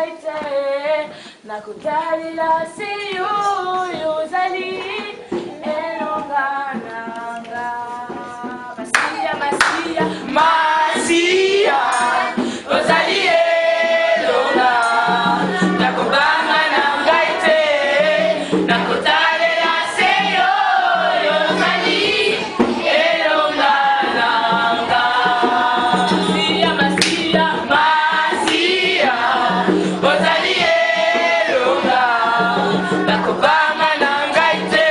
nangaite nakutalila siyo yozali elonga nanga Masia Masia Masia ozali elonga nakubanga nangaite nakutalila siyo yozali elonga nanga Masia Masia Masia ozali elonga nakubanga nangaite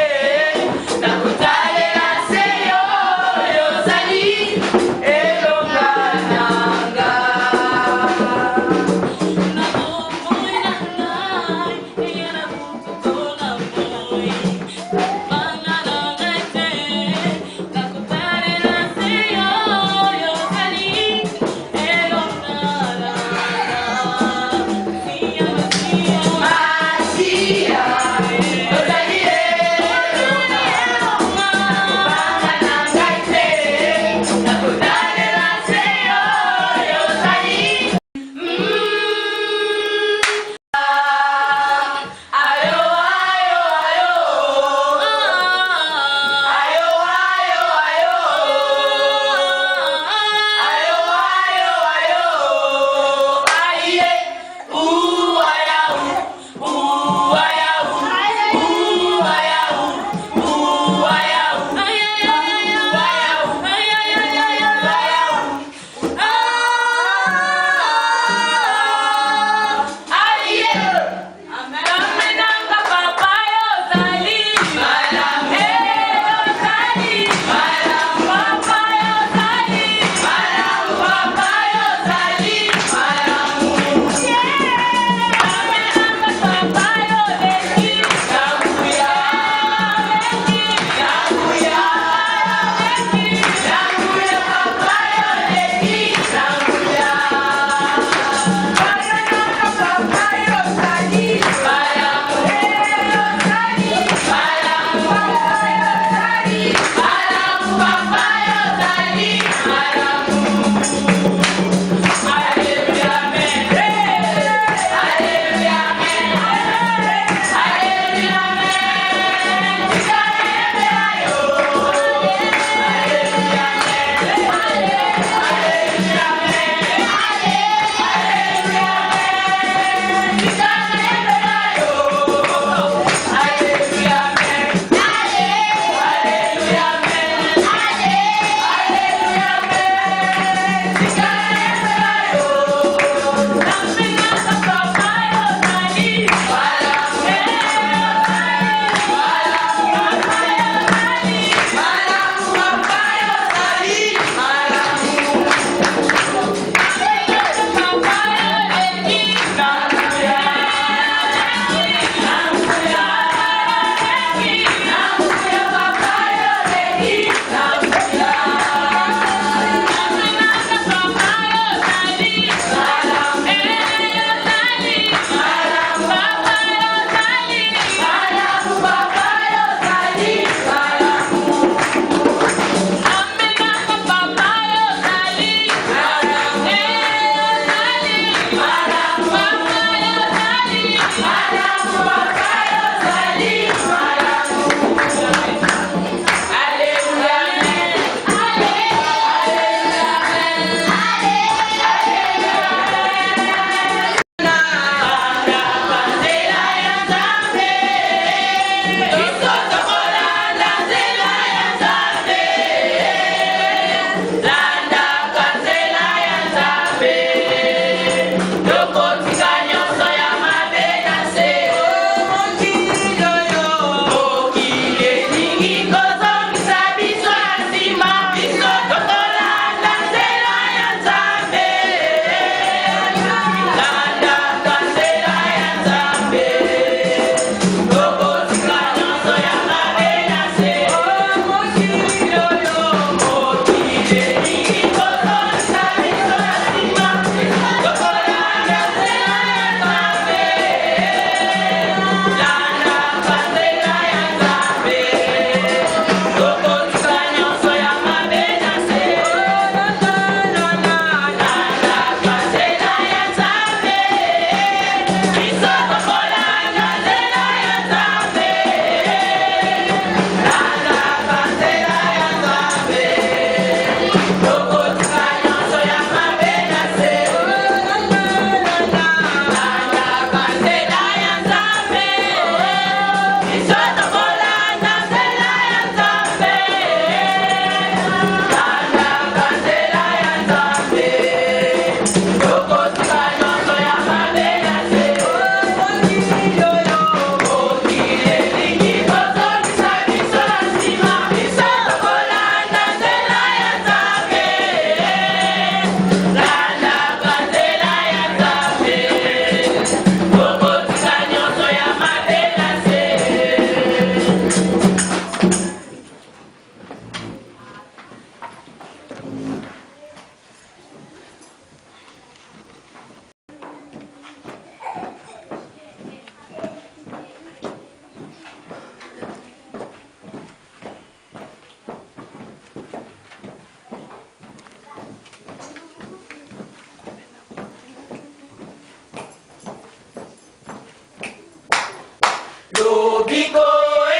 Biko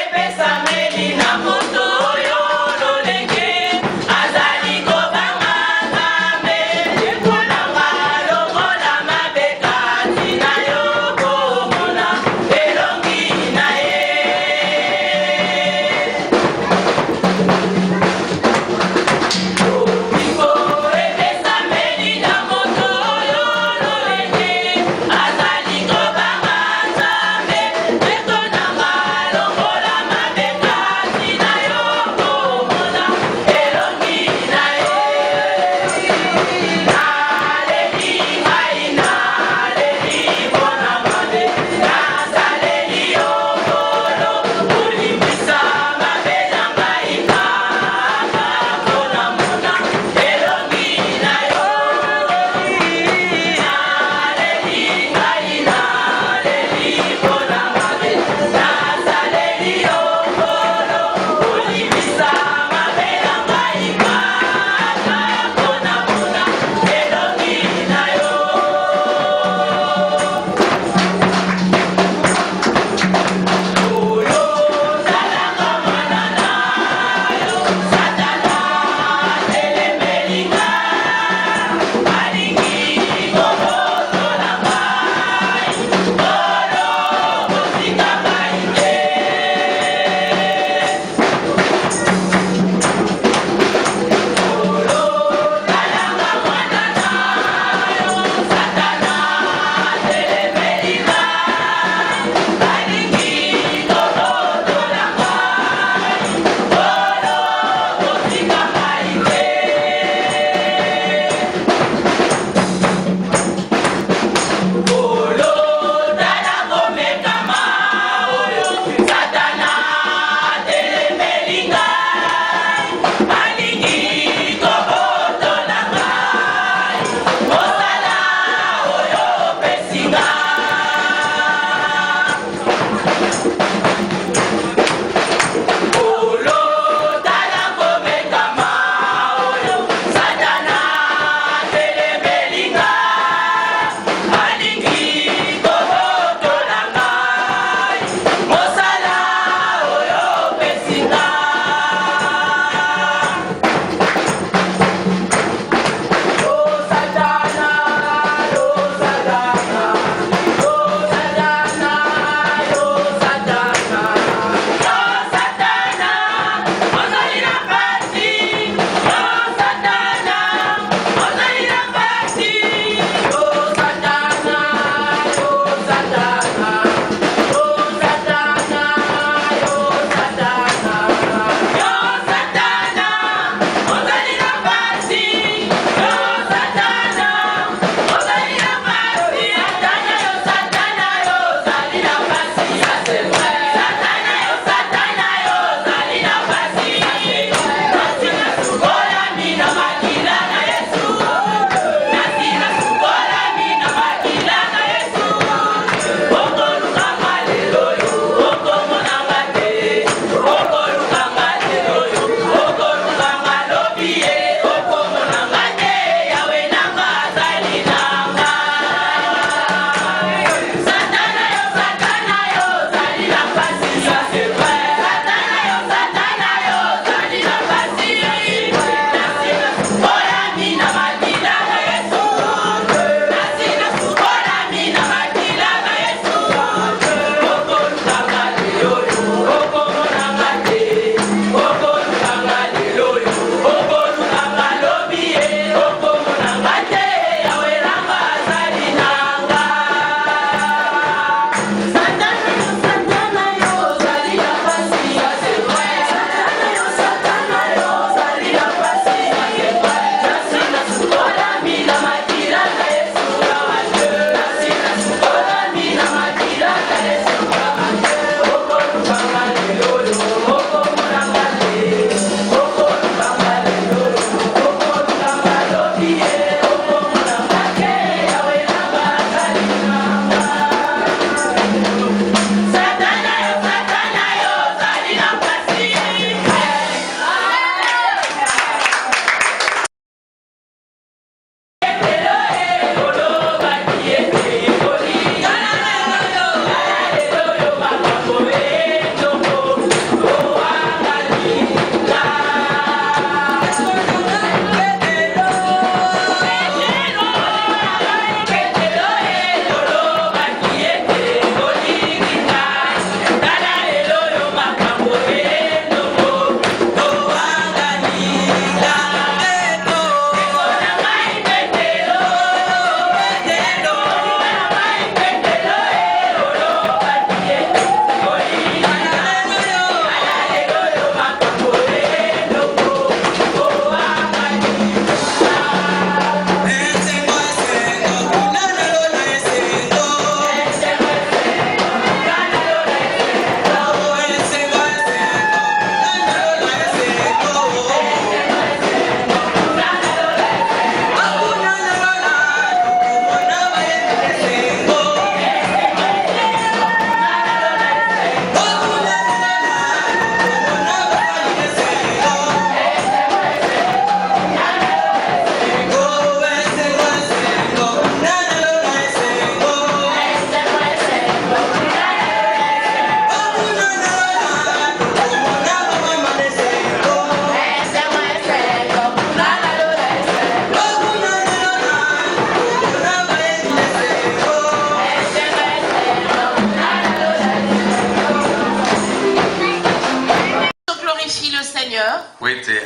epesameli na moto oyo lolenge azali kobanga Nzambe ekolanga lokola mabe kati na yo komona elongi na ye. Biko epesameli na moto oyo lolenge azali kobanga Nzambe ekolanga lokola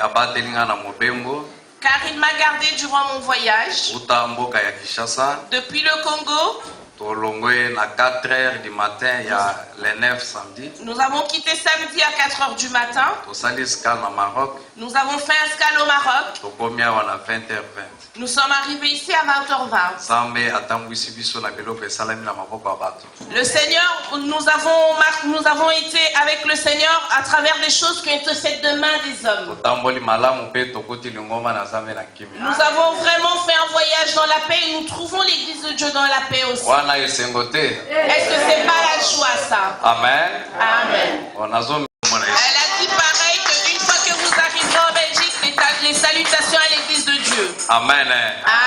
abatelinga na mobembo car il m'a gardé durant mon voyage uta mboka ya Kinshasa. depuis le Congo. Tolongwe na 4h du matin ya le 9 samedi. Nous avons quitté samedi à 4h du matin. Tosali escale na Maroc. Nous avons fait un escale au Maroc. Tokomi awa na 20h20. Nous sommes arrivés ici à 20h20. Nzambe atambwisi biso na biloko esalami na maboko ya bato. Le Seigneur, nous avons été avec le Seigneur à travers des choses qui ont été faites de main des hommes. Totamboli malamu pe tokoti lingomba na Nzambe na kimia. Nous avons vraiment fait un voyage dans la paix et nous trouvons l'église de Dieu dans la paix aussi. Wana esengote. Est-ce que c'est pas la joie ça? Amen. Amen. Onazo Elle a dit pareil qu'une fois que vous arriverez en Belgique, les salutations à l'église de Dieu. Amen.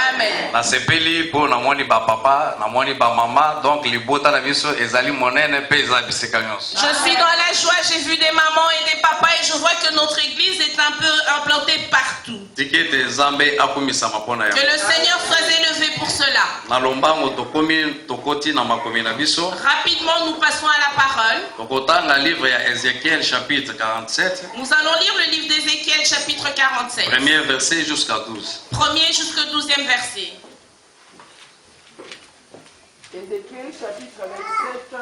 Amen. Na sepeli po na moni ba papa, na moni ba mama, donc libota na biso ezali monene pe ezabiseka nyonso. Je suis dans la joie, j'ai vu des mamans et des papas et je vois que notre église est un peu implantée partout. Tikete Nzambe akumisa mapona ya. Que le Seigneur soit élevé pour cela. Na lombango tokomi tokoti na makomi na biso. Rapidement, nous passons à la parole. Tokotanga livre ya Ézéchiel chapitre 47. Nous allons lire le livre d'Ézéchiel chapitre 47. Premier verset jusqu'à 12. Premier jusqu'au 12e verset. Ézéchiel chapitre 27,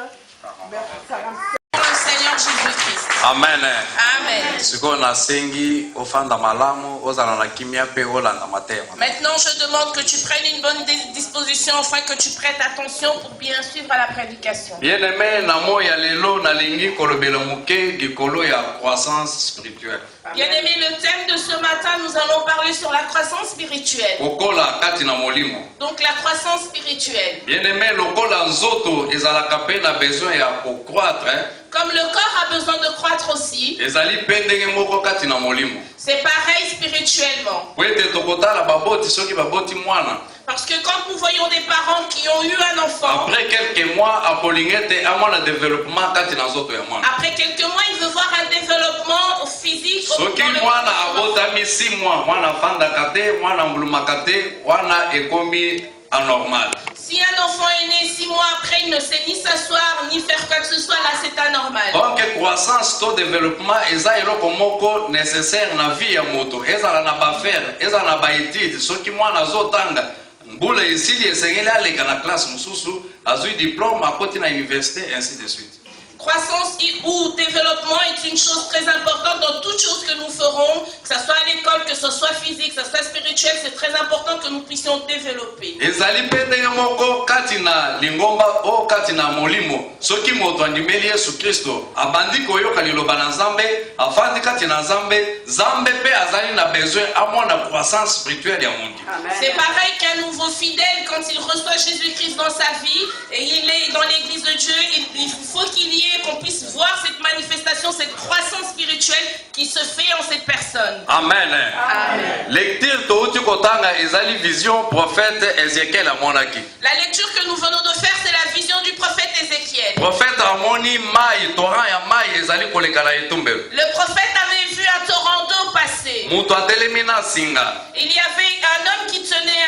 verset 47. Le Seigneur Jésus-Christ. Amen. Amen. Siko na sengi ofanda malamu ozala na kimia pe olanda matema. Maintenant, je demande que tu prennes une bonne disposition afin que tu prêtes attention pour bien suivre à la prédication. Bien-aimé, na moya lelo na lingi kolobela muke gikolo ya croissance spirituelle. Bien-aimé, le thème de ce matin, nous allons parler sur la croissance spirituelle. Kokola kati na molimo. Donc la croissance spirituelle. Bien-aimé, lokola nzoto ezalaka pe na besoin ya croître. Comme le corps a besoin de croître aussi, Ezali pe ndenge moko kati na molimo. c'est pareil spirituellement. Wete tokotala baboti soki baboti mwana. Parce que quand nous voyons des parents qui ont eu un enfant, Après quelques mois akolingete amona développement kati na nzoto ya mwana. après quelques mois, il veut voir un développement physique. Soki dans le mwana corps de son enfant. abotami 6 mois, mwana fandaka te, mwana mbulumaka te, wana ekomi anormal. Si un enfant est né 6 mois après, il ne sait ni s'asseoir, ni faire quoi que ce soit, là c'est anormal. Donc croissance to développement eza eloko moko nécessaire na vie ya moto. Ezala na bafere, ezala na baétude. Soki mwana azotanga mbula esili esengeli aleka na classe mususu, azui diplôme akoti na université, ainsi de suite. Croissance ou développement est une chose très importante dans toute chose que nous ferons, que ce soit à l'école, que ce soit physique, que ce soit spirituel, c'est très important que nous puissions développer. Ezali pe ndenge moko kati na lingomba o kati na molimo. Soki moto andimeli Yesu Kristo abandi koyoka liloba na Nzambe, afandi kati na Nzambe, Nzambe pe azali na besoin amona croissance spirituelle ya moto. C'est pareil qu'un nouveau fidèle, quand il reçoit Jésus-Christ dans sa vie et il est dans l'église de Dieu, il faut qu'il y ait, qu'on puisse voir cette manifestation, cette croissance spirituelle qui se fait en cette personne. Amen. Amen. Lecture touti kotanga ezali vision prophète Ézéchiel amonaki. La lecture que nous venons de faire, c'est la vision du prophète Ézéchiel. Prophète amoni mai torrent ya mai ezali koleka na etumbelo. Le prophète avait vu un torrent d'eau passer. Mutu atelemi na singa. Il y avait un homme qui tenait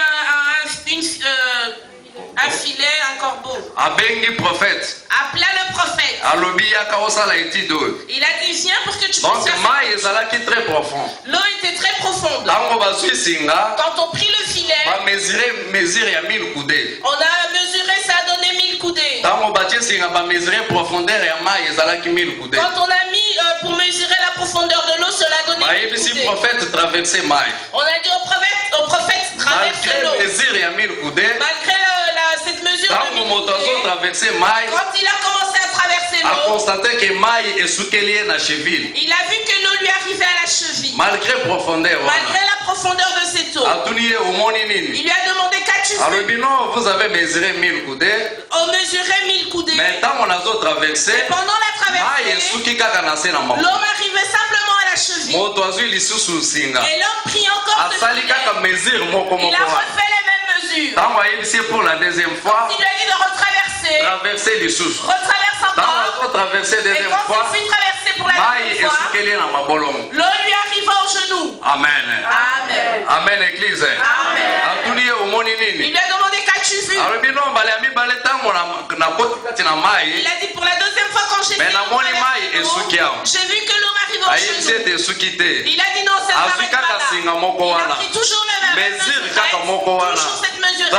un filet, un corbeau. Abengi prophète. Appela le prophète. Alobi yaka osala étude oyo. Il a dit viens pour que tu puisses Donc faire mai cette ezalaki très profond. L'eau était très profonde. Tango bazwi singa Quand on prit le filet, mesure ya 1000 coudées. on a mesuré, ça a donné 1000 coudées. Tango batie singa mesure profondeur ya mai ezalaki 1000 coudées. Quand on a mis pour mesurer la profondeur de l'eau, cela a donné 1000 Bayebisi coudées. prophète traverser mai. On a dit au prophète traverse l'eau. Malgré mesure ya 1000 coudées. Malgré cette mesure de Tango 1000 moto coudées, traverser mai. quand il a commencé à traverser A l'eau, constaté que mai esukeli ye na cheville. il a vu que l'eau lui arrivait à la cheville. Malgré profondeur Malgré wana. la profondeur de cette eau, Atuni ye omoni il nini? lui a demandé qu'as-tu vu? Alobi non, vous avez mesuré 1000 coudées. On mesurait 1000 coudées. Mais tango nazo traverser, Pendant la mai traversée, esuki kaka na se na moko. l'eau arrivait simplement à la cheville. Moto azwi lisusu singa. Et l'homme prit encore de Asali filet. kaka mesure moko Il moko a wana. refait les mêmes mesures. Tango ayebisi pour la deuxième fois, Il lui a dit de retraverser. traverser lisusu. Retraverse Tango encore. azo traverser Et deuxième quand fois, il fut traversé pour la mai deuxième fois, esukeli ye na mabolongo. l'eau lui arriva au genou. Amen. Amen. Amen église. Amen. Atuni ye omoni Il nini? lui a demandé qu'as-tu vu? Alobi non bale ya mibale tango na koti kati na mai. Il a dit pour la deuxième fois quand j'ai Mais vu na l'eau moni mai traverser l'eau, esuki awa. j'ai vu que l'eau m'arrive encore chez nous. Il a dit non, ça ne s'arrête pas là. Il a pris toujours le même mesure, toujours cette mesure.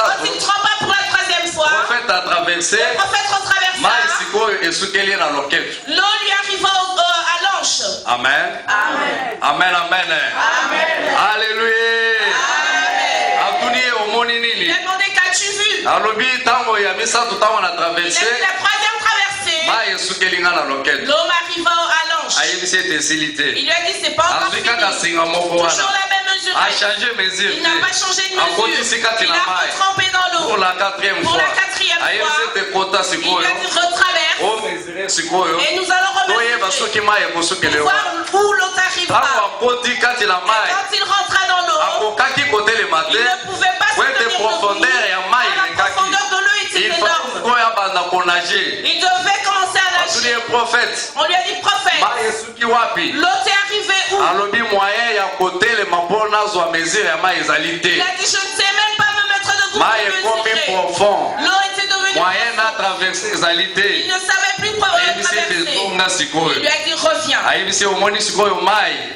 Quand il ne prend pas pour la troisième fois, le prophète retraversé, l'eau lui arriva à l'anche. Amen. Amen. Amen, amen. Amen. Alléluia. Il a demandé qu'as-tu vu? Il a a dit la troisième traversée. L'eau arriva à l'anche. Il lui a dit c'est pas encore fini. Toujours la même mesure. Il n'a pas changé de mesure. Il a trempé dans l'eau. Pour la quatrième fois. Il lui a dit retraverse. Et nous allons remesurer pour voir où l'eau arrivera. Et quand il rentra dans l'eau, il ne pouvait pas se tenir debout. La profondeur de l'eau était énorme. Il devait commencer à nager. On lui a dit prophète, l'eau est arrivée où? Il a dit je ne sais même pas me mettre debout pour mesurer. L'eau était devenue profonde. Il ne savait plus quoi traverser. Il lui a dit reviens.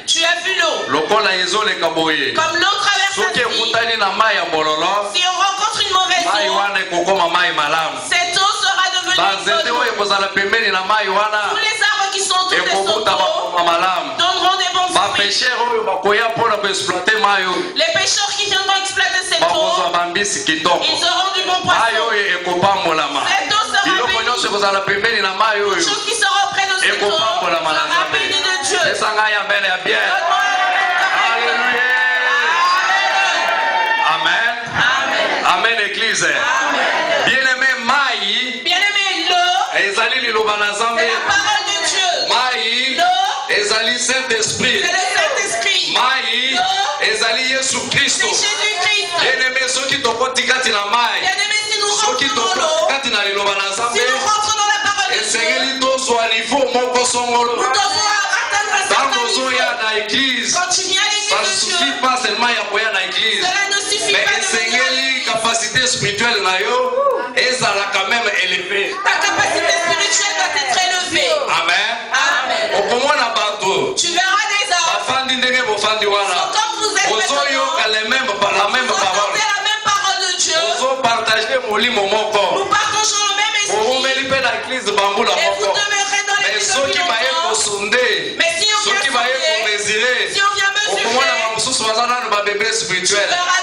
Tu as vu l'eau. Comme l'eau traverse la vie. Si on rencontre une mauvaise eau, cette eau sera devenue bonne eau. Tous les arbres qui sont autour de cette eau donneront des bons fruits. Les pêcheurs qui viendront exploiter cette eau, ils auront du bon poisson. Cette eau sera bénie. Toutes choses qui seront auprès de cette eau sera bénie de Dieu. Alléluia. Amen. Amen. Amen, Église. Bien-aimé, l'eau, c'est la parole de Dieu. L'eau, c'est le Saint-Esprit. L'eau, c'est Jésus-Christ. Bien-aimé, si nous rentrons dans l'eau, si nous rentrons dans la parole de Dieu, nous devons atteindre un certain niveau. Quand tu viens à l'église de Dieu, suffit pas seulement à l'église, cela ne suffit mais pas de venir à l'église. capacité spirituelle et ça l'a quand même élevé. Ta capacité spirituelle doit être élevée. Amen. Amen. Tu verras des hommes. Comme vous êtes maintenant, la même vous entendez la même parole de Dieu. Nous partageons le même esprit. Et vous demeurez dans l'église depuis longtemps. Mais si on vient mesurer, tu verras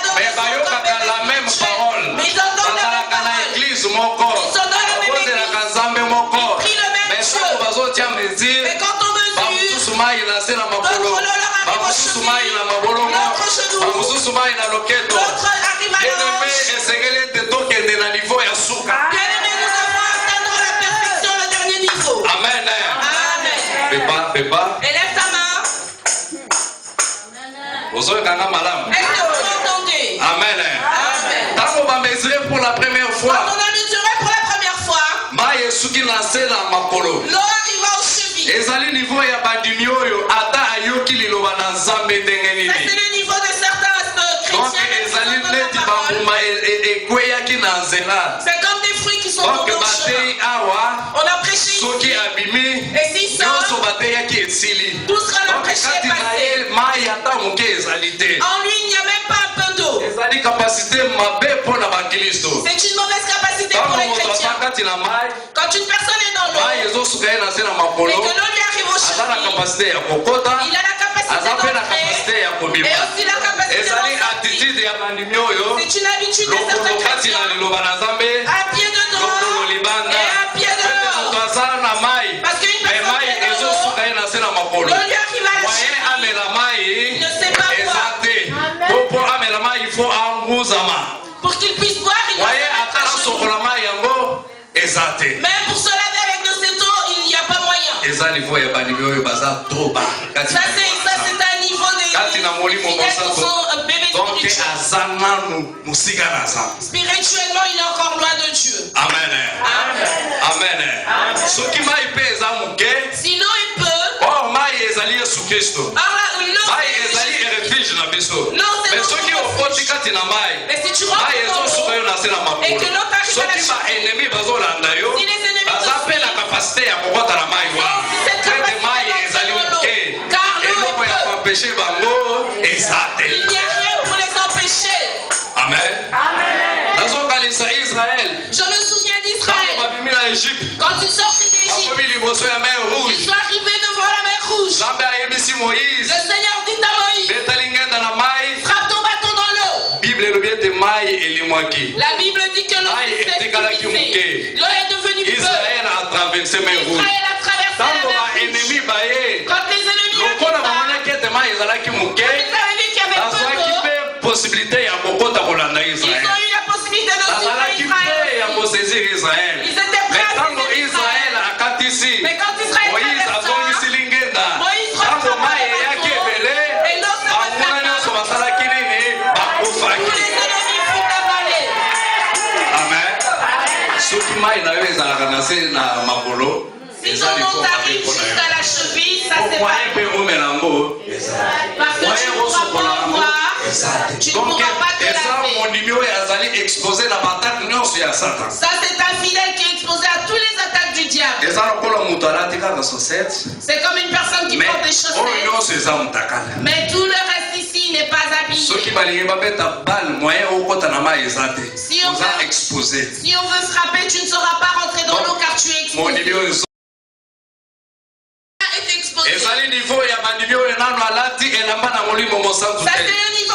la même parole. Mais ils entendent la même parole. Ils sont dans la même église. Ils prient le même Dieu. Mais quand on mesure, notre l'eau leur arrive au cheville, l'autre genou, l'autre arrive à l'oreille. Bien-aimé, nous devons atteindre la perfection, le dernier niveau. Amen. Amen. Fais pas. Élève ta main. Est-ce que vous entendez? Amen. Amen. Quand on va mesurer pour la première Quand fois, on a mesuré pour la première fois, l'eau arriva aux chevilles. Ça, c'est le niveau de certains chrétiens. C'est comme des fruits qui sont dans le chemin. On a prêché ici. Et s'ils sortent, tout sera la prêché passé. En lui, il n'y a même pas un peu d'eau. C'est une mauvaise capacité pour les chrétiens. Quand une personne est dans l'eau et que l'eau lui arrive au cheville, il a la capacité d'entrer et aussi la capacité de sortir. C'est une habitude de certains chrétiens. Un pied dedans et un pied dehors. Parce qu'une personne qui est dans l'eau, l'eau lui arrive à la cheville. Il ne sait pas boire. Pour qu'il puisse boire, il doit se mettre à genoux. Même pour se laver avec de cette eau, il n'y a pas moyen. Ça, c'est un niveau des fidèles qui sont bébés spirituels. Spirituellement, il est encore loin de Dieu. Amen. Amen. Si l'eau est peu, alors l'eau mais si tu rentres dans l'eau et que l'eau t'arrive à la cheville, si les ennemis te suivent, si cette capacité empêcher bango ezate. Il n'y a rien pour les empêcher. Amen. Israël. Je me souviens d'Israël. Quand ils sortaient d'Égypte, ils sont arrivés devant la mer Rouge. Le Seigneur dit à Moïse, frappe ton bâton dans l'eau. La Bible dit que l'eau s'est divisée. L'eau est devenue peu. Israël a traversé la mer Rouge. Quand les ennemis ont vu possibilité à Bokota Kolanda ils Israël. ont eu la possibilité de suivre Israël. Ils étaient prêts à suivre Israël. Mais quand Israël traversa, Moïse reprend et l'eau se referma. Tous les ennemis furent avalés. Amen. Ce qui m'a énervé, c'est na makolo. Si ton nom t'arrive jusqu'à la cheville, ça c'est pas. Parce que tu ne pourras pas voir. Tu ne pourras pas te laver. Ça c'est un fidèle qui est exposé à toutes les attaques du diable. C'est comme une personne qui porte des chaussettes. Mais tout le reste ici n'est pas habillé. Si on veut frapper, tu ne sauras pas rentrer dans l'eau car tu es exposé. Ça c'est le niveau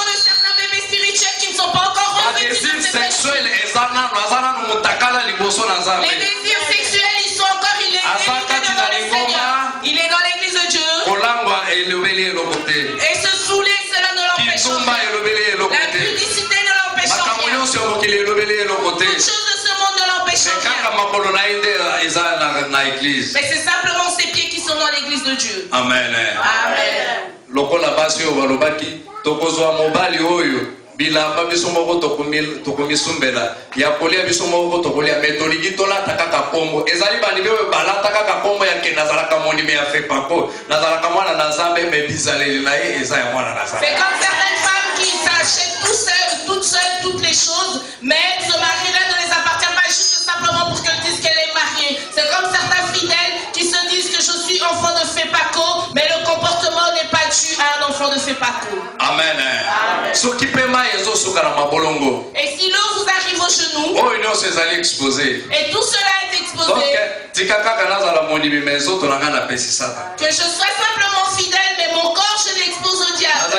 de certains bébés spirituels qui ne sont pas encore revêtus de ces vêtements. Les désirs sexuels, ils sont encore devant le Seigneur. Il est dans l'église de Dieu. Et se saouler, cela ne l'empêche rien. La publicité ne l'empêche rien. Toute chose de ce monde ne l'empêche rien. Mais c'est simplement ses pieds qui sont dans l'église de Dieu. Amen. Amen. Lokola basi yo balobaki tokozwa mobali oyo bilamba biso moko tokomisumbela ya kolia biso moko tokolia metoliki tolata kaka kombo ezali bandi oyo balata kaka kombo ya ke nazalaka monime ya fepako nazalaka mwana na Nzambe me bizaleli na ye eza ya mwana na Nzambe. C'est comme certaines femmes qui s'achètent toutes seules toutes les choses, mais ce mari-là ne les appartient pas juste simplement pour qu'elles disent qu'elle est mariée. C'est comme certains fidèles qui se disent que je suis enfant de Fepako, mais le comportement n'est pas dû à un enfant de Fepako. Amen. Et si l'eau vous arrive aux genoux, et tout cela est exposé, que je sois simplement fidèle, mais mon corps je l'expose au diable.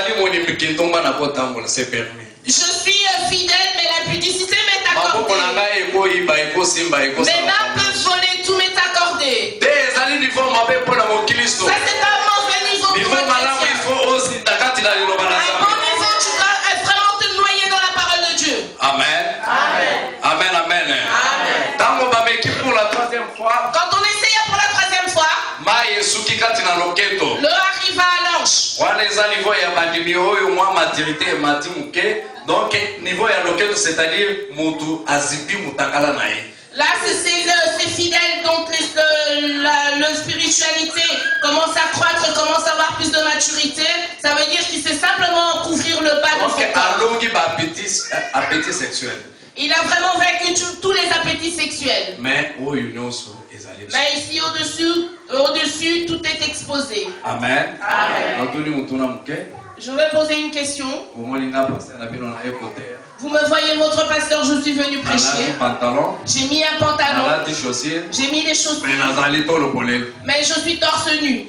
Je suis fidèle, mais la pudicité m'est accordée. Mes mains peuvent voler, tout m'est accordé. Ça c'est un mauvais niveau pour un chrétien. À mon niveau, tu dois vraiment te noyer dans la parole de Dieu. Amen. Amen. Amen. Amen. Pour la troisième fois. Quand on essayait pour la troisième fois, l'eau arriva à l'anche. Donc, niveau ya loketo, c'est-à-dire mutu azipi mutakala nae. Là, c'est fidèle, donc la spiritualité commence à croître, commence à avoir plus de maturité. Ça veut dire qu'il sait simplement couvrir le bas de son corps. Appétit sexuel. Il a vraiment vaincu tous les appétits sexuels. Mais ici au-dessus, tout est exposé. Amen. Amen. Je vais poser une question. Vous me voyez, votre pasteur, je suis venu prêcher. J'ai mis un pantalon. J'ai mis des chaussures. Mais je suis torse nu. Est-ce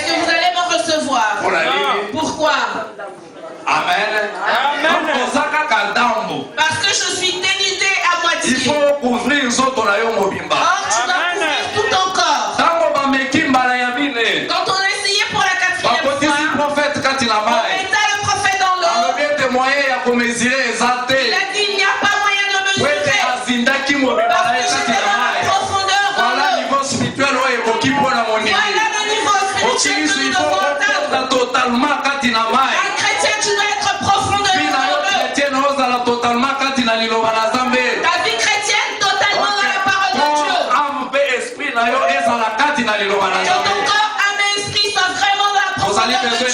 que vous allez me recevoir? Pourquoi? Amen. Parce que je suis dénudé à moitié. Il faut couvrir les autres. Or, tu dois couvrir tout ton corps. Quand on a essayé pour la 4e fois, on mettait le prophète dans l'eau. Il a dit il n'y a pas moyen de mesurer. Parce que j'étais dans la profondeur dans l'eau. Voilà le niveau spirituel que nous devons atteindre. Un chrétien, tu dois être profondément dans l'eau. Ta vie chrétienne totalement dans la parole de Dieu. Que ton corps, âme et esprit soient vraiment dans la profondeur de Dieu.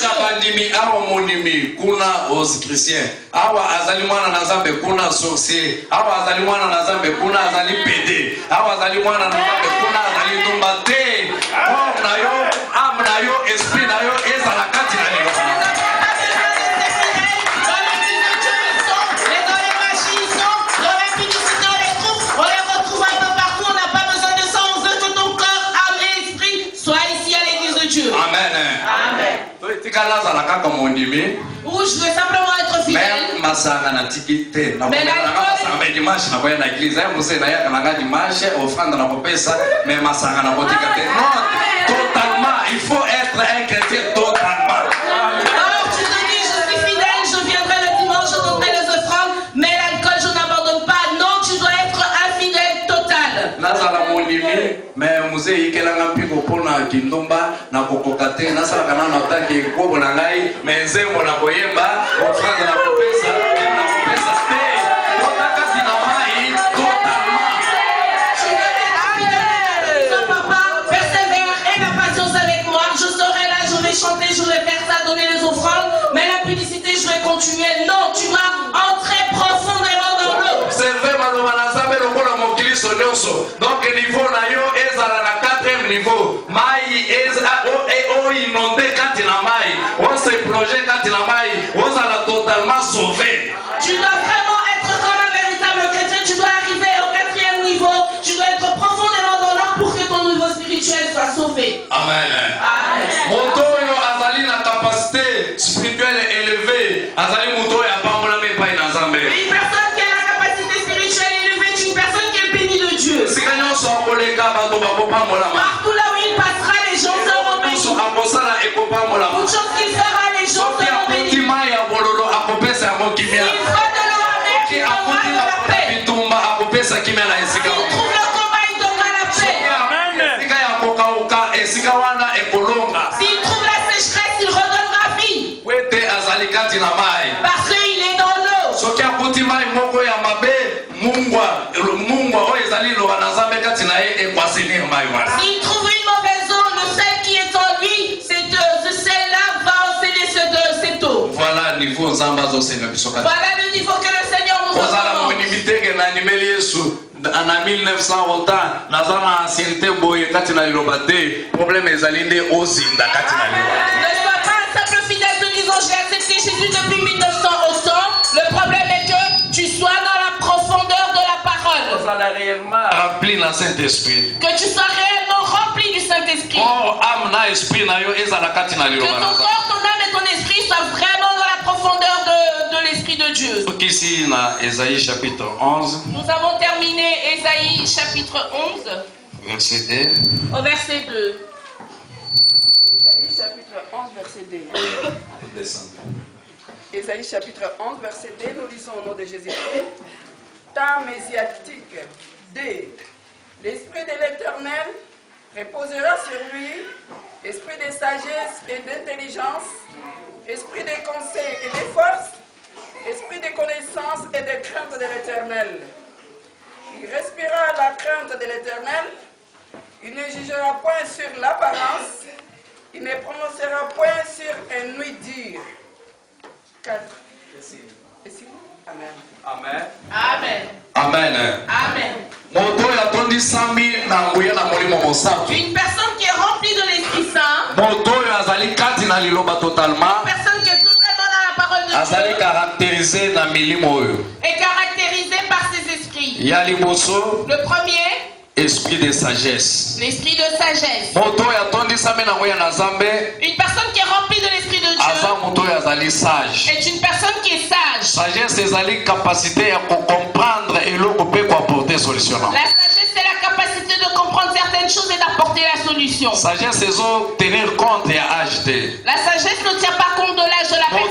Kuna os chrétien awa azali mwana na Nzambe kuna sorcier awa azali mwana na Nzambe kuna azali pédé awa azali mwana na Nzambe kuna azali ndombate corps na yo âme na yo esprit na yo ezala kati na Ou je veux simplement être fidèle. Mais masanga na tikite na dimanche na koya na église ya mose na ya kana dimanche offrande na kopesa mais masanga na botika te. Non, totalement, il faut être un chrétien totalement. Alors tu te dis je suis fidèle, je viendrai le dimanche, je donnerai les offrandes, mais l'alcool je n'abandonne pas. Non, tu dois être infidèle total. Nazala monimi mais mose ikelanga mpiko pona kindomba na kokokate na sala kana na taki ko na ngai mais nzembo na koyemba offrande na kopesa na kopesa te. Chanter, je vais faire ça, donner les offrandes, mais la publicité, je vais continuer. Non, tu vas entrer profondément dans l'eau. Donc, niveau na yo, ezala na 4e niveau. Mai o inondé quand il a mai. On se projette quand il a mai. On sera totalement sauvé. Tu dois vraiment être comme un véritable chrétien. Tu dois arriver au 4e niveau. Tu dois être profondément dans l'eau pour que ton niveau spirituel soit sauvé. Amen. Amen. Capacité spirituelle élevée. Une personne qui a la capacité spirituelle élevée est une personne qui est bénie de Dieu. Partout là où il passera, les gens seront bénis. Toute chose qu'il fera, les gens seront bénis. S'il fera de l'eau amère, il donnera de la paix. S'il trouve le combat, il donnera la paix. S'il trouve la sécheresse, il redonnera vie. Parce qu'il est dans l'eau. S'il trouve une mauvaise eau, le sel qui est en lui, ce sel-là va enseigner cette eau. Voilà le niveau que le Seigneur nous recommande. En 1900 nazana ancienneté boye kati na lilobate problème ezalinde ozinda kati na lilobate. Ne sois pas un simple fidèle te disant j'ai accepté Jésus depuis 1900 au 100. Le problème est que tu sois dans la profondeur de la parole. Réellement rempli dans Saint-Esprit. Que tu sois réellement rempli du Saint-Esprit. Oh âme na esprit na yo ezala kati na lilobate. Que ton corps, ton âme et ton esprit soient vraiment dans la profondeur de l'Esprit de Dieu. Ici dans Ésaïe chapitre 11. Nous avons terminé Ésaïe chapitre 11. Verset 2. Au verset 2. Ésaïe chapitre 11, verset 2. Ésaïe chapitre 11, verset 2, nous lisons au nom de Jésus-Christ. Temps mésiatique, D. L'Esprit de l'Éternel reposera sur lui, esprit de sagesse et d'intelligence, esprit de conseil et de force, esprit de connaissance et de crainte de l'Éternel. Il respirera la crainte de l'Éternel, il ne jugera point sur l'apparence, il ne prononcera point sur un ouï-dire. 4. Amen. Amen. Amen. Amen. Amen. Une personne qui est remplie de l'Esprit Saint, une personne qui est totalement dans la parole de Dieu, caractérisée est caractérisée par ses esprits. Le premier, esprit de sagesse. l'esprit de sagesse. Une personne qui est remplie de l'Esprit de Dieu est une personne qui est sage. Sagesse, c'est la capacité à comprendre et apporter solution. La sagesse, c'est la capacité de comprendre certaines choses et d'apporter la solution. Sagesse, c'est tenir compte et agiter. La sagesse ne tient pas compte de l'âge de la personne.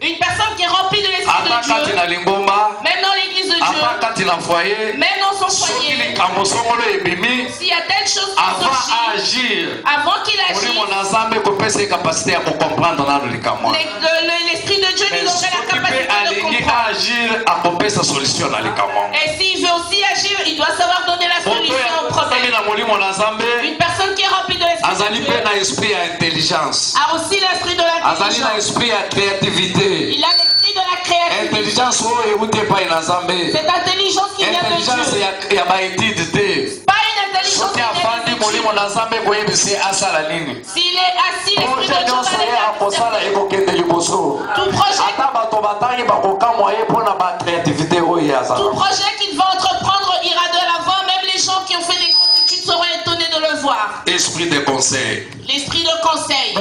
Une personne qui est remplie de l'Esprit de Dieu, même dans l'église de Dieu, même dans son foyer, s'il y a telle chose qui agir, avant qu'il agisse, l'Esprit de Dieu lui donnerait la capacité de comprendre. Et s'il veut aussi agir, il doit savoir donner la solution au problème. Une personne qui est remplie de l'Esprit de Dieu a aussi l'esprit de l'intelligence. Il a l'esprit de la créativité. Cette intelligence qui vient de Dieu. Pas une intelligence qui vient de Dieu. S'il est assis, l'esprit de Dieu va les faire. Tout projet qu'il va entreprendre ira de l'avant. Même les gens qui ont fait des grandes études seront étonnés de le voir. avoir esprit de conseil. l'esprit de conseil.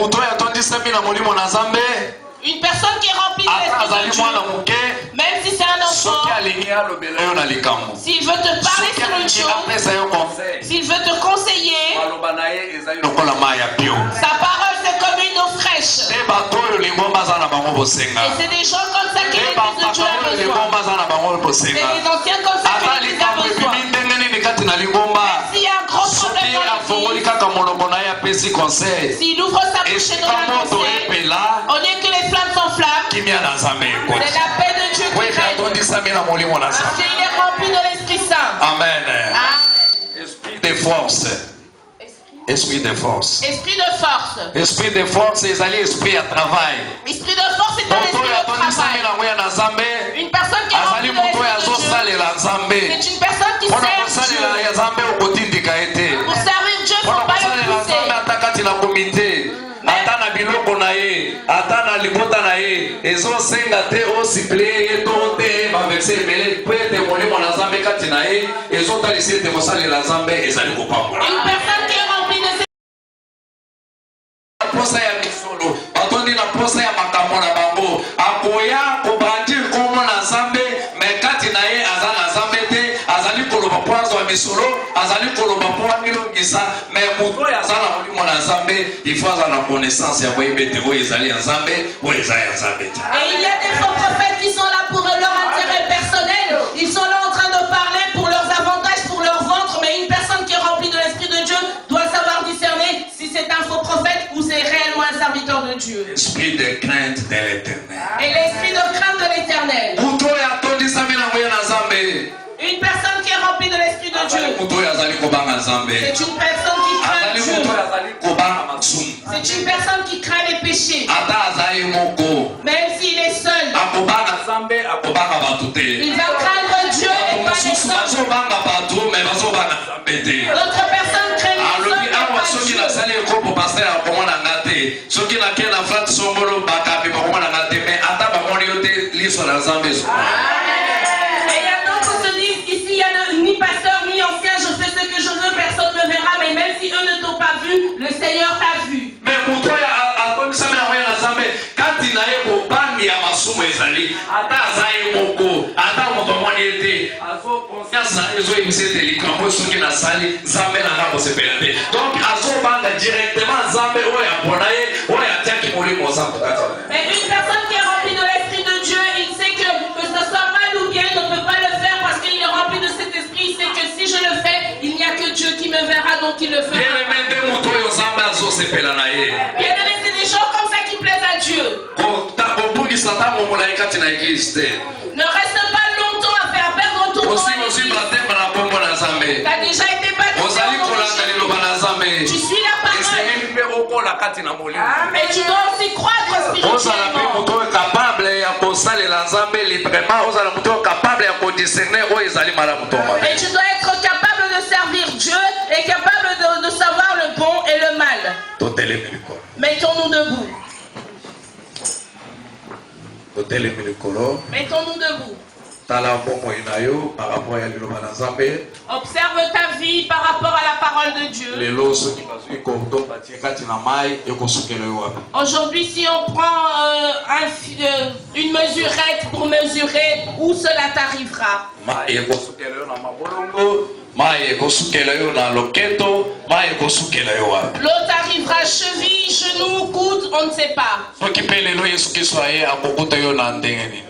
Une personne qui est remplie de l'esprit de Dieu, même si c'est un enfant, s'il veut te parler sur une chose, s'il veut te conseiller, sa parole c'est comme une eau fraîche. Et c'est des gens comme ça que l'église de Dieu a besoin. C'est des anciens comme ça que l'église a besoin. S'il y a un gros problème dans l'église, s'il ouvre sa bouche et donne un conseil, au lieu que les flammes s'enflamment, c'est la paix de Dieu qui règne. Parce qu'il est rempli de l'Esprit Saint. Amen. Esprit de force. Esprit de force. Esprit de force. Esprit de force, c'est l'esprit à travail. Esprit de force, c'est un esprit de travail. Une personne qui est remplie de l'esprit de Dieu, c'est une personne qui sert Dieu. Pour servir Dieu, il ne faut pas le pousser. Ata na biloko na ye, ata na libota na ye, ezosenga te osiple ye to te ba verse ebele po ete molimo na Nzambe kati na ye, ezotalisa ete kosalela Nzambe ezali kopambola. Une personne qui est remplie de posa ya misolo, batondi na posa ya makambo na bango, akoya kobandir komo na Nzambe, me kati na ye aza na Nzambe te, azali koloba poazo ya misolo, azali koloba poa milongisa, me muto ya aza na molimo na Nzambe, il faut avoir la connaissance ya boyebe te oyo ezali ya Nzambe, oyo eza ya Nzambe te. Et il y a des faux prophètes qui sont là pour leur intérêt personnel, ils sont là en train de parler pour leurs avantages, pour leur ventre, mais une personne qui est remplie de l'Esprit de Dieu doit savoir discerner si c'est un faux prophète ou c'est réellement un serviteur de Dieu. L'esprit de crainte de l'Éternel. Et l'esprit de crainte de l'Éternel. Une personne qui est remplie de l'Esprit de Dieu, c'est une personne qui craint Dieu. C'est une personne qui craint les péchés. Même s'il est seul, il va craindre Dieu et pas les hommes. D'autres personnes craignent les hommes et pas Dieu. Et il y a d'autres qui se disent ici, il n'y a ni pasteur ni ancien, je fais ce que je veux, personne ne verra, mais même si eux ne t'ont pas vu, le Seieur t'a vu. Mais pour toi, mais une personne qui est remplie de l'Esprit de Dieu, il sait que ce soit mal ou bien, il ne peut pas le faire parce qu'il est rempli de cet esprit. Il sait que si je le fais, il n'y a que Dieu qui me verra, donc il le fera. Bien aimé, c'est des gens comme ça qui plaisent à Dieu. Ne reste pas longtemps à faire perdre ton temps. Tu as déjà été baptisé. Tu suis la parole. Mais tu dois aussi croître spirituellement. Et tu dois être capable de servir Dieu et capable de savoir le bon et le mal. Mettons-nous debout. Mettons-nous debout. Observe ta vie par rapport à la parole de Dieu. Aujourd'hui, si on prend une mesurette pour mesurer où cela t'arrivera. L'eau t'arrivera cheville, genou, coude, on ne sait pas.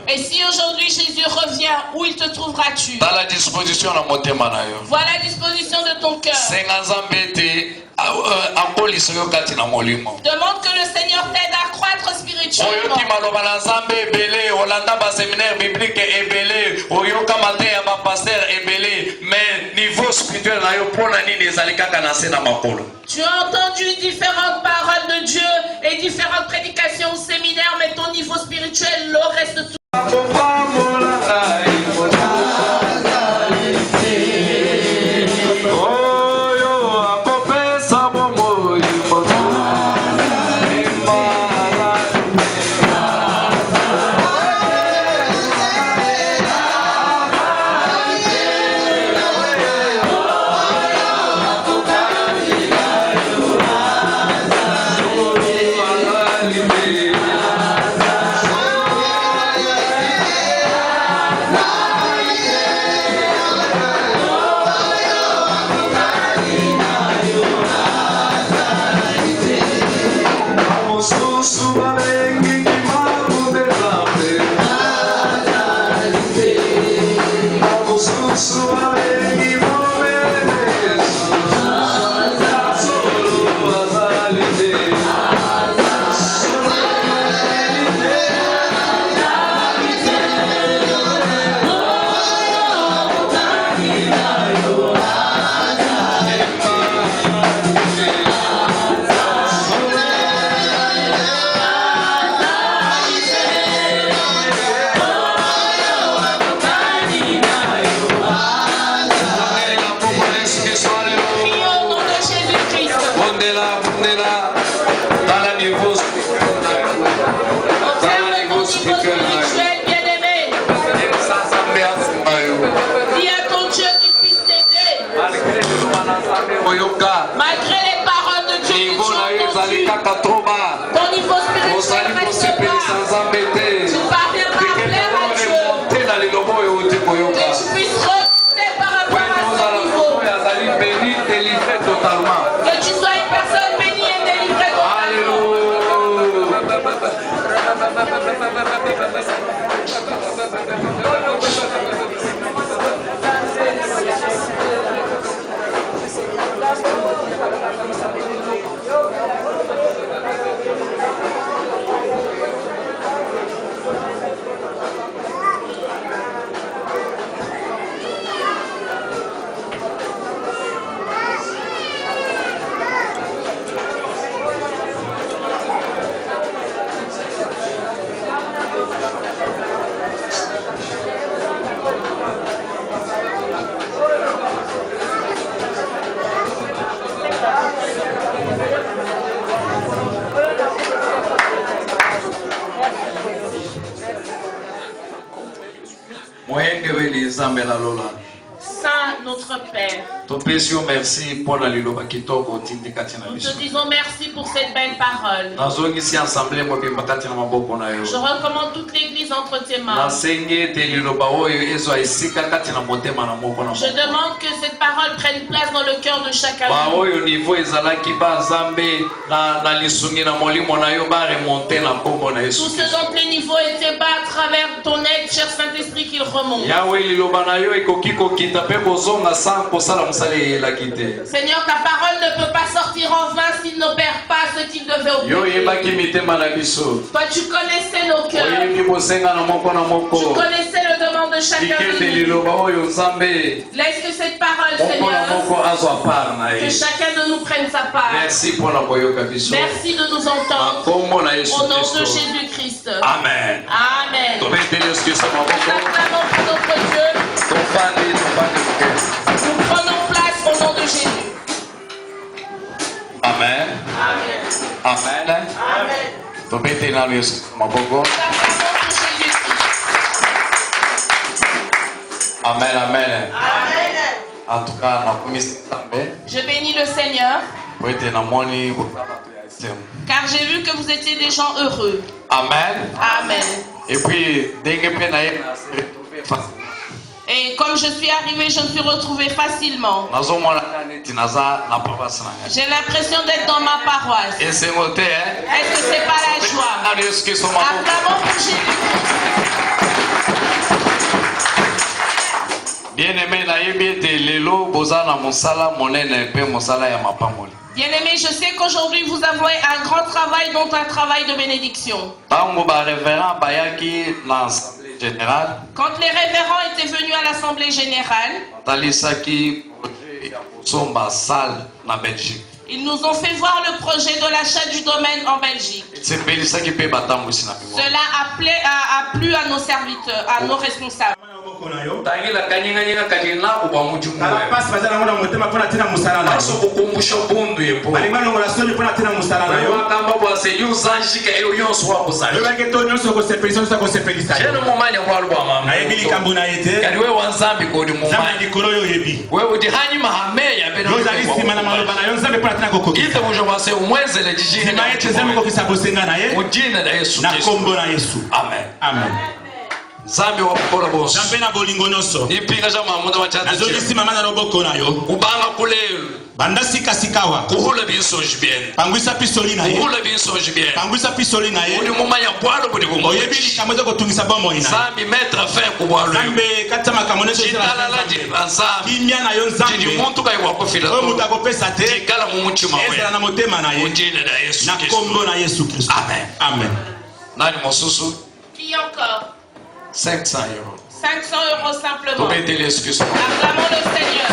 Et si aujourd'hui Jésus revient, où il te trouvera-tu? Dans la disposition de mon thème. Voilà la disposition de ton cœur. Demande que le Seigneur t'aide à croître spirituellement. Tu as entendu différentes paroles de Dieu et différentes prédications au séminaire, mais ton niveau spirituel, l'eau reste tout. Ton niveau spirituel reste bas. Tu parviendras à plaire à Dieu. Que tu puisses remonter par rapport à ce niveau. Que tu sois une personne bénie et délivrée totalement. Saint notre Père, nous te disons merci pour cette belle parole. Je recommande toute l'église entre tes mains. Je demande que cette parole prenne place dans le cœur de chacun de nous. Tout ce dont les niveaux étaient bas à travers ton aide, cher Saint-Esprit, qu'il remonte. Seigneur, ta parole ne peut pas sortir en vain s'il n'opère pas ce qu'il devait opérer. Toi, tu connaissais nos cœurs. Tu connaissais le demande de chacun de nous. Laisse que cette parole, Seigneur, que chacun de nous prenne sa part. Merci de nous entendre. Au nom de Jésus-Christ. Amen. Amen. Nous acclamons pour notre Dieu. Nous prenons place au nom de Jésus. Amen. Amen. Amen. Amen. Nous acclamons pour Jésus-Christ. Amen. Amen. Amen. En tout cas, je bénis le Seigneur. Car j'ai vu que vous étiez des gens heureux. Amen. Amen. Et puis, et comme je suis arrivé, je me suis retrouvé facilement. J'ai l'impression d'être dans ma paroisse. Est-ce que c'est pas la joie? Acclamons pour Jésus-Christ. Bien-aimé, Bien-aimé, je sais qu'aujourd'hui vous avez un grand travail, dont un travail de bénédiction. Quand les révérends étaient venus à l'Assemblée générale, ils nous ont fait voir le projet de l'achat du domaine en Belgique. Cela a plu à nos serviteurs, à nos responsables. Amen. Zambi wakukola bosi. Zambi na bolingo nyonso. Nipinga jama munda wachata. Nazolisi mama na loboko nayo. Ubanga kulelo. Banda sika sikawa. Kuhula binsoji bien. Pangwisa pisoli na ye. Kuhula binsoji bien. Pangwisa pisoli na ye. Uli mumanya bwalo budi kumbo. Oyebili kamweza kutungisa bombo ina. Zambi mettre fin ku bwalo. Zambi katama kamonezo zira. Chitala laje bansambi. Kimya na yo zambi. Jidi muntu kai wakofila. Oyo muta kopesa te. Jikala mumuchima we. Ezra na motema na ye. Unjine da Yesu. Na kombo na Yesu Kristo. Amen. Amen. Nani mosusu? Qui encore? 500 €. 500 € simplement. Acclamons le Seigneur.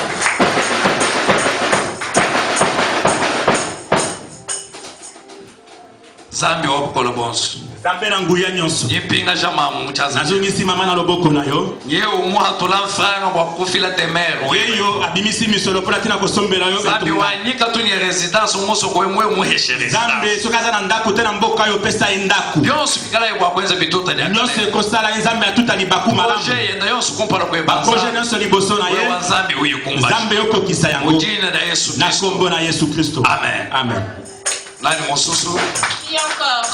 Zambi wakukola bonso. Zambe na nguya nyonso. Yipinga jama mchaza. Nazongisi mama na loboko na yo. Yeo mwa tola franga wa kufila temero. Yeyo abimisi misolo pona tina kosombela yo. Zambi wanyika tu ni residence umoso kwa mwe muheshere. Zambe sokaza na ndaku tena mboka yo pesa endaku. Yonso fikala yo kwenza bituta nya. Nyonso kosala nzambe atuta libaku malamu. Projet yenda yonso kompara kwa banza. Projet nyonso liboso na ye. Zambi uyu kumba. Zambe yoko kisa yango. Ujina na Yesu Kristo. Na kombo na Yesu Kristo. Amen. Amen. Nani mosusu? Qui encore?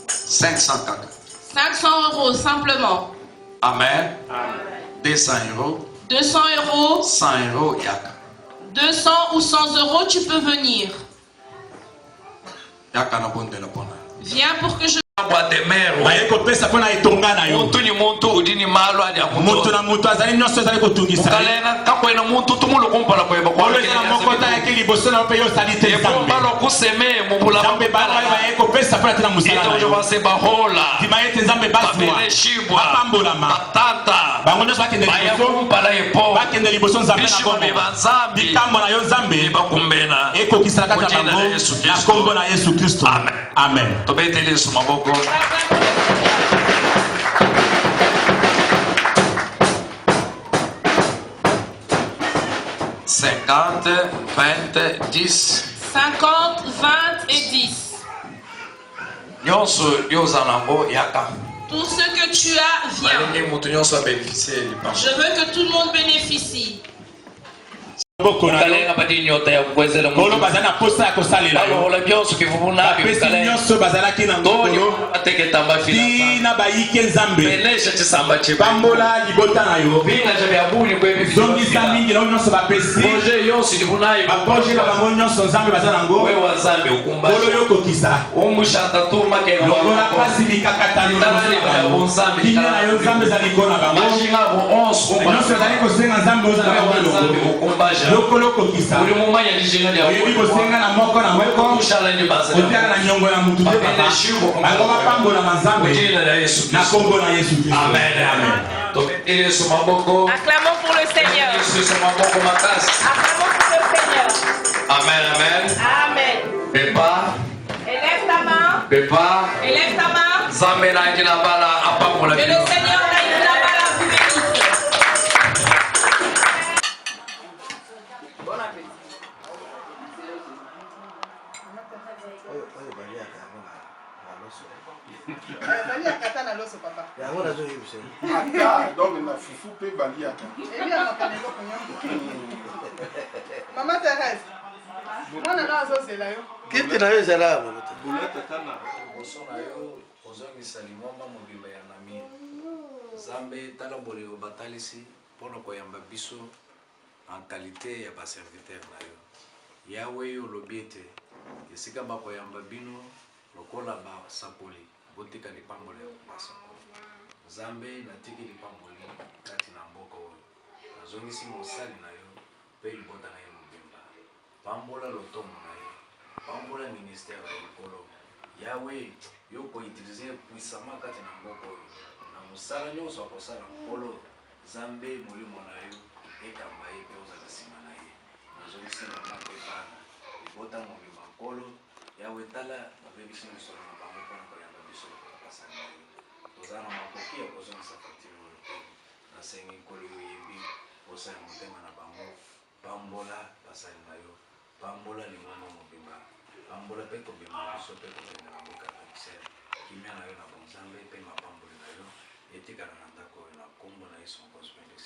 500 kaka. 500 € simplement. Amen. 200 €. 200 €. 100 € yaka. 200 ou 100 €, tu peux venir. Yaka na bonde la pona. Viens pour que je... baye kopesa mpona etonga na yo Muntu ni muntu udini malo adi moto na moto azali nyonso azali kotungisa Ukalenga kakwena muntu tumulu kumpala kweba kwa olo eza na moko tayaki liboso na yo mpe yo osali te nzambe balo kuseme mubula nzambe baye baye kopesa mpona te na mosala na yo base bahola ndima ete nzambe bazwa bapambolama batata bango nyonso bakende liboso bakende liboso nzambe na kombo bikambo na yo nzambe bakumbena ekokisala kati na bango na kombo na yesu kristo amen tobetele yesu maboko 50, 20, 10. 50, 20 et 10. Nyonso yozanango yaka. Tout ce que tu as, viens. Je veux que tout le monde bénéficie. kolo bazali na posa ya kosalela bapesi nyonso bazalaki na ngokolo tina bayike nzambe pambola libota na yo zongisa mingi nao nyonso bapesi baproje na bango nyonso nzambe baza nango kolo yo kokisa longola pasi mikakatano tina na yo nzambe ezali kona bango nyonso ezali kosenga nzambe ozala bango lokolo kokisa oyebi kosenga na moko na moko otiaka na nyongo na mutu te papa bango bapambolama nzambe na kombo na yesu kristo amen. Acclamons pour le Seigneur. Acclamons pour le Seigneur. Amen, amen. Amen. Pepa. Élève ta main. Pepa. Élève ta main. Zambe na kina bala apamola. Que le Seigneur n'aille la balle vous bénisse. Bon appétit. Baliaka na loso papa. Ata donc na fufu pe baliaka. Mama Thérèse. Mwana na azozela yo. Kiti na yo ezala mama. Boulette tana. Boso na yo ozongisa limoma mobimba ya nami. Nzambe tala bolingo batalisi mpona koyamba biso en qualité ya baserviteur na yo. Yawe olobi ete esika bakoyamba bino lokola basakoli botika lipamboli ya basakoli. Nzambe natiki lipamboli kati na mboka oyo. Nazongisi mosali na yo mpe libota na ye mobimba. Pambola lotomo na ye. Pambola ministère ya likolo. Yawe yo koutilize puissamment kati na mboka oyo. Na mosala nyonso akosala nkolo Nzambe molimo na yo ekamba ye mpe ozala nsima na ye. Nazongisi mama mpe bana libota mobimba nkolo. Yawe tala babebisi misolo na bango mpona koyamba biso lokola basali na yo. Tozala na makoki ya kozongisa facture oyo te. Nasengi nkolo yo oyebi osala motema na bango. Pambola basali na yo. Pambola lingomba mobimba. Pambola mpe kobima biso mpe kokende na mboka ya komisere. Kimia na yo na bonzambe mpe mapamboli na yo etikala na ndako oyo na kombo na Yesu Kristo.